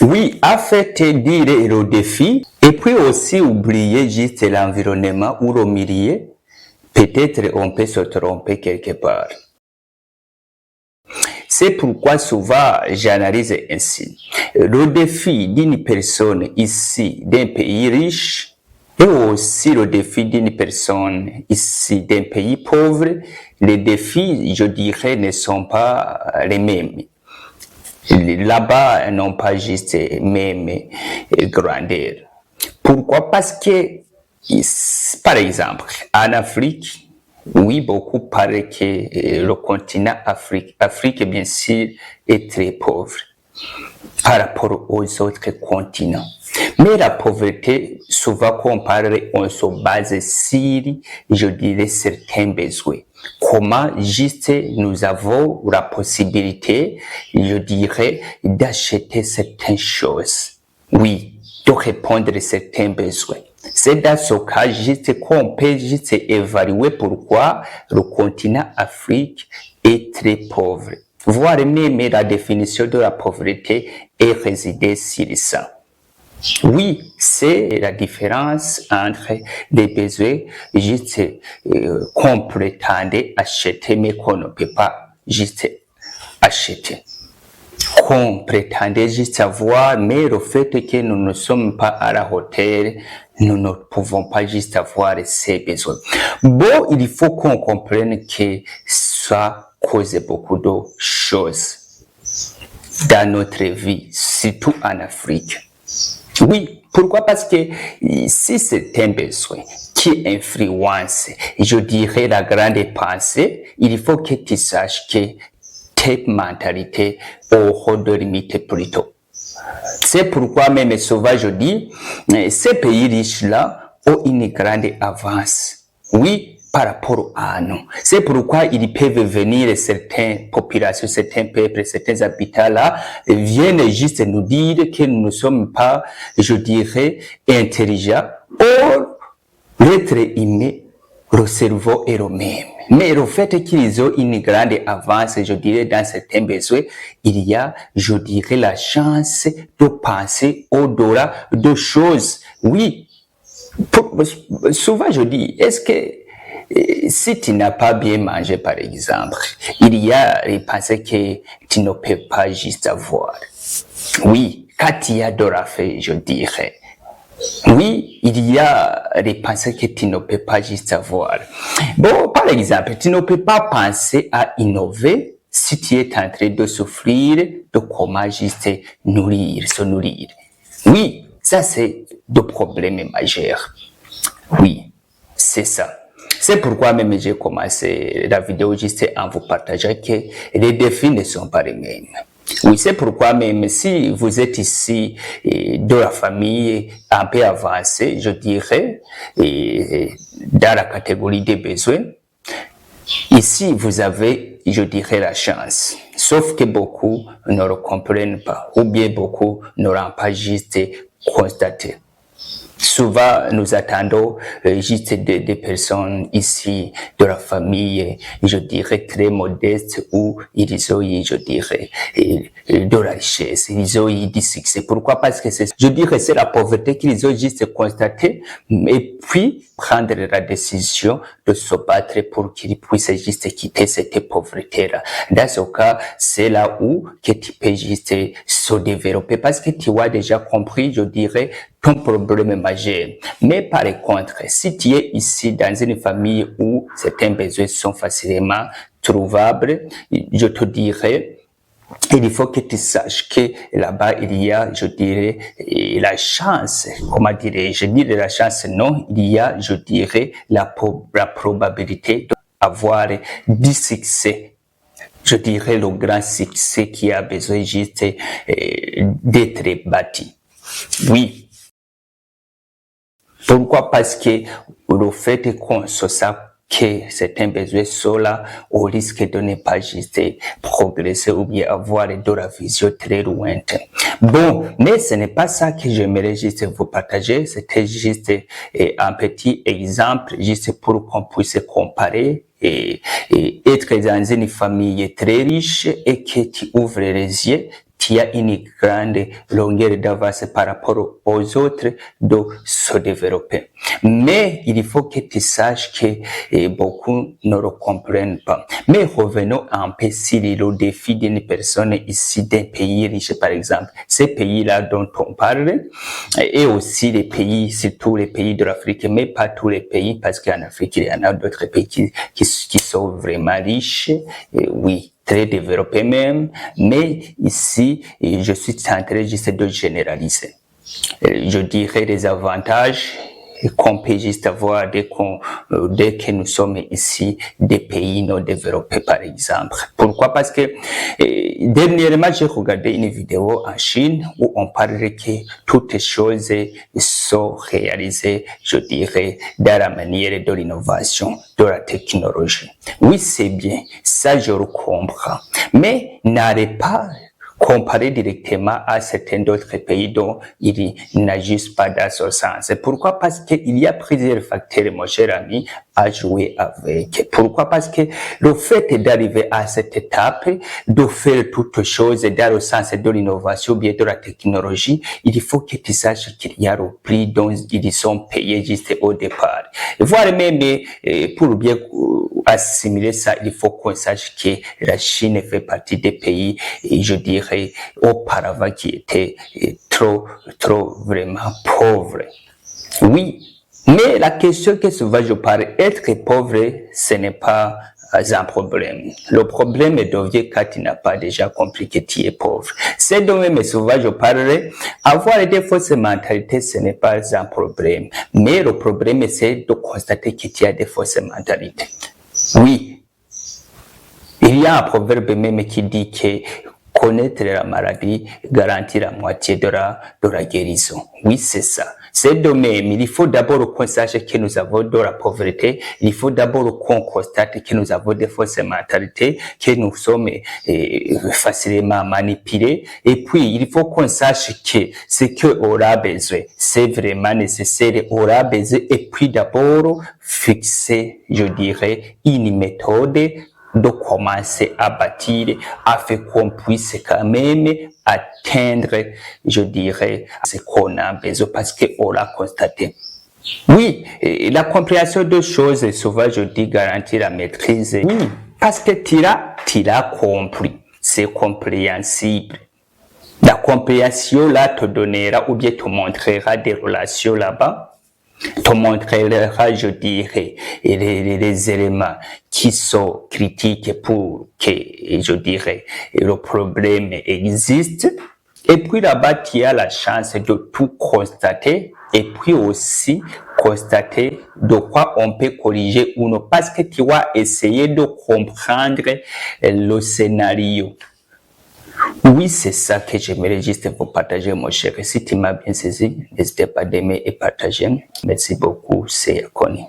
Oui, en fait, dire le défi, et puis aussi oublier juste l'environnement ou le milieu, peut-être on peut se tromper quelque part. C'est pourquoi souvent j'analyse ainsi. Le défi d'une personne ici d'un pays riche et aussi le défi d'une personne ici d'un pays pauvre, les défis, je dirais, ne sont pas les mêmes. Là-bas, non pas juste même grandeur. Pourquoi? Parce que, par exemple, en Afrique, oui, beaucoup parlent que le continent Afrique, bien sûr, est très pauvre par rapport aux autres continents. Mais la pauvreté, souvent quand on parle, on se base sur, je dirais, certains besoins. Comment juste nous avons la possibilité, je dirais, d'acheter certaines choses. Oui, de répondre à certains besoins. C'est dans ce cas juste qu'on peut juste évaluer pourquoi le continent Afrique est très pauvre. Voire même la définition de la pauvreté est résidée sur ça. Oui, c'est la différence entre les besoins juste qu'on prétendait acheter mais qu'on ne peut pas juste acheter. Qu'on prétendait juste avoir, mais le fait que nous ne sommes pas à la hauteur, nous ne pouvons pas juste avoir ces besoins. Bon, il faut qu'on comprenne que ça cause beaucoup de choses dans notre vie, surtout en Afrique. Oui, pourquoi? Parce que si c'est un besoin qui influence, je dirais, la grande pensée, il faut que tu saches que tes mentalités auront de limites plutôt. C'est pourquoi même souvent je dis, ces pays riches-là ont une grande avance. Oui, par rapport à nous. C'est pourquoi ils peuvent venir, certaines populations, certains peuples, certains habitants-là, viennent juste nous dire que nous ne sommes pas, je dirais, intelligents. Or, l'être humain, le cerveau est le même. Mais le fait qu'ils ont une grande avance, je dirais, dans certains besoins, il y a, je dirais, la chance de penser au-delà de choses. Oui, souvent je dis, est-ce que si tu n'as pas bien mangé, par exemple, il y a les pensées que tu ne peux pas juste avoir. Oui, quand il y a de la faim, je dirais. Oui, il y a des pensées que tu ne peux pas juste avoir. Bon, par exemple, tu ne peux pas penser à innover si tu es en train de souffrir de comment juste se nourrir. Oui, ça c'est le problème majeur. Oui, c'est ça. C'est pourquoi même j'ai commencé la vidéo juste en vous partageant que les défis ne sont pas les mêmes. Oui, c'est pourquoi même si vous êtes ici de la famille un peu avancée, je dirais, dans la catégorie des besoins, ici vous avez, je dirais, la chance. Sauf que beaucoup ne le comprennent pas, ou bien beaucoup ne l'ont pas juste constaté. Souvent, nous attendons juste des personnes ici de la famille, je dirais, très modestes, où ils ont eu, je dirais, de la richesse, ils ont eu du succès. Pourquoi? Parce que je dirais, c'est la pauvreté qu'ils ont juste constatée, et puis prendre la décision de se battre pour qu'ils puissent juste quitter cette pauvreté-là. Dans ce cas, c'est là où que tu peux juste se développer, parce que tu as déjà compris, je dirais, ton problème majeur. Mais par contre, si tu es ici dans une famille où certains besoins sont facilement trouvables, je te dirais, il faut que tu saches que là-bas, il y a, je dirais, la chance, comment dirais-je, la chance, non, il y a, je dirais, la probabilité d'avoir du succès. Je dirais le grand succès qui a besoin juste d'être bâti. Oui. Pourquoi? Parce que le fait qu'on se sache que certains besoins sont là, au risque de ne pas juste progresser ou bien avoir de la vision très lointaine. Bon, mais ce n'est pas ça que j'aimerais juste vous partager, c'était juste un petit exemple, juste pour qu'on puisse comparer et être dans une famille très riche et que tu ouvres les yeux, qui a une grande longueur d'avance par rapport aux autres de se développer. Mais il faut que tu saches que beaucoup ne le comprennent pas. Mais revenons un peu sur le défi d'une personne ici d'un pays riche, par exemple. Ces pays-là dont on parle, et aussi les pays, surtout les pays de l'Afrique, mais pas tous les pays, parce qu'en Afrique, il y en a d'autres pays qui sont vraiment riches, et oui, très développés même, mais ici, je suis en train juste de généraliser. Je dirais les avantages qu'on peut juste avoir dès que nous sommes ici des pays non développés, par exemple. Pourquoi? Parce que dernièrement, j'ai regardé une vidéo en Chine où on parlait que toutes les choses sont réalisées, je dirais, dans la manière de l'innovation, de la technologie. Oui, c'est bien, ça je le comprends. Mais n'allez pas comparer directement à certains d'autres pays dont ils n'agissent pas dans ce sens. Pourquoi? Parce qu'il y a plusieurs facteurs, mon cher ami, à jouer avec. Pourquoi? Parce que le fait d'arriver à cette étape, de faire toutes choses dans le sens de l'innovation, bien de la technologie, il faut que tu saches qu'il y a le prix dont ils sont payés juste au départ. Voire même, pour bien assimiler ça, il faut qu'on sache que la Chine fait partie des pays, je dirais, auparavant qui étaient trop vraiment pauvres. Oui, mais la question que souvent je parle, être pauvre, ce n'est pas un problème. Le problème devient quand tu n'as pas déjà compris que tu es pauvre. C'est de même, souvent je parlerai, avoir des fausses mentalités, ce n'est pas un problème. Mais le problème, c'est de constater que tu as des fausses mentalités. Oui, il y a un proverbe même qui dit que connaître la maladie garantit la moitié de la guérison. Oui, c'est ça. C'est de même, il faut d'abord qu'on sache que nous avons de la pauvreté, il faut d'abord qu'on constate que nous avons des fausses mentalités, que nous sommes facilement manipulés, et puis il faut qu'on sache que ce qu'on a besoin, c'est vraiment nécessaire, on a besoin, et puis d'abord fixer, je dirais, une méthode de commencer à bâtir afin qu'on puisse quand même atteindre, je dirais, ce qu'on a besoin parce qu'on l'a constaté. Oui, la compréhension de choses, souvent je dis garantir la maîtrise. Oui, parce que tu l'as compris. C'est compréhensible. La compréhension là te donnera ou bien te montrera des relations là-bas, te montrera, je dirais, les éléments qui sont critiques pour que, je dirais, le problème existe. Et puis là-bas, tu as la chance de tout constater et puis aussi constater de quoi on peut corriger ou non, parce que tu vas essayer de comprendre le scénario. Oui, c'est ça que j'aimerais juste vous partager, mon cher. Si tu m'as bien saisi, n'hésitez pas d'aimer et partager. Merci beaucoup, c'est Connie.